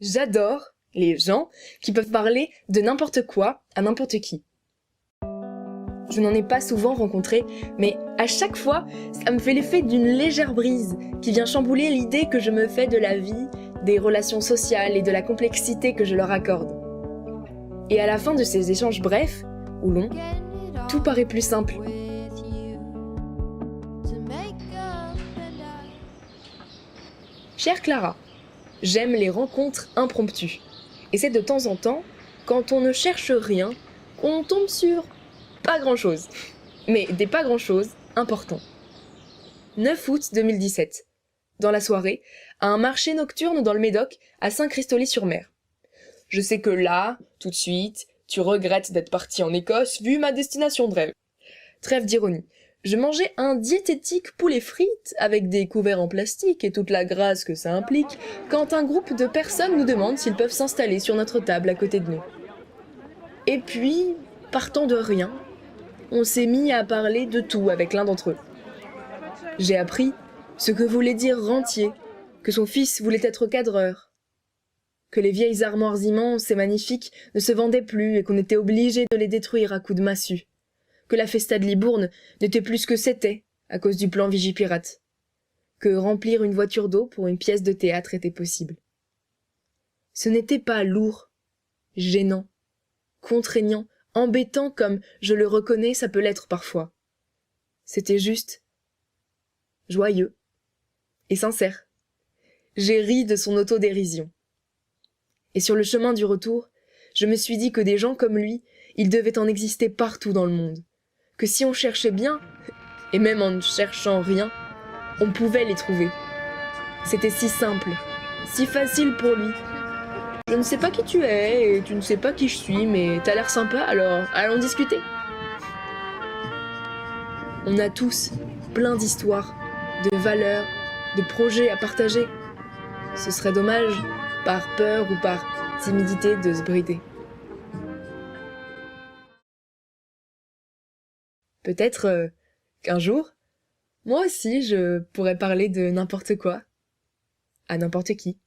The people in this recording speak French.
J'adore les gens qui peuvent parler de n'importe quoi à n'importe qui. Je n'en ai pas souvent rencontré, mais à chaque fois, ça me fait l'effet d'une légère brise qui vient chambouler l'idée que je me fais de la vie, des relations sociales et de la complexité que je leur accorde. Et à la fin de ces échanges brefs, ou longs, tout paraît plus simple. Chère Clara, j'aime les rencontres impromptues. Et c'est de temps en temps, quand on ne cherche rien, qu'on tombe sur pas grand-chose. Mais des pas grand-chose importants. 9 août 2017. Dans la soirée, à un marché nocturne dans le Médoc, à Saint-Christoly-sur-Mer. Je sais que là, tout de suite, tu regrettes d'être parti en Écosse vu ma destination de rêve. Trêve d'ironie. Je mangeais un diététique poulet frites avec des couverts en plastique et toute la grâce que ça implique quand un groupe de personnes nous demande s'ils peuvent s'installer sur notre table à côté de nous. Et puis, partant de rien, on s'est mis à parler de tout avec l'un d'entre eux. J'ai appris ce que voulait dire rentier, que son fils voulait être cadreur, que les vieilles armoires immenses et magnifiques ne se vendaient plus et qu'on était obligé de les détruire à coups de massue, que la festa de Libourne n'était plus ce que c'était à cause du plan Vigipirate, que remplir une voiture d'eau pour une pièce de théâtre était possible. Ce n'était pas lourd, gênant, contraignant, embêtant comme, je le reconnais, ça peut l'être parfois. C'était juste joyeux et sincère. J'ai ri de son autodérision. Et sur le chemin du retour, je me suis dit que des gens comme lui, il devait en exister partout dans le monde. Que si on cherchait bien, et même en ne cherchant rien, on pouvait les trouver. C'était si simple, si facile pour lui. Je ne sais pas qui tu es, et tu ne sais pas qui je suis, mais t'as l'air sympa, alors allons discuter. On a tous plein d'histoires, de valeurs, de projets à partager. Ce serait dommage, par peur ou par timidité, de se brider. Peut-être qu'un jour, moi aussi je pourrais parler de n'importe quoi, à n'importe qui.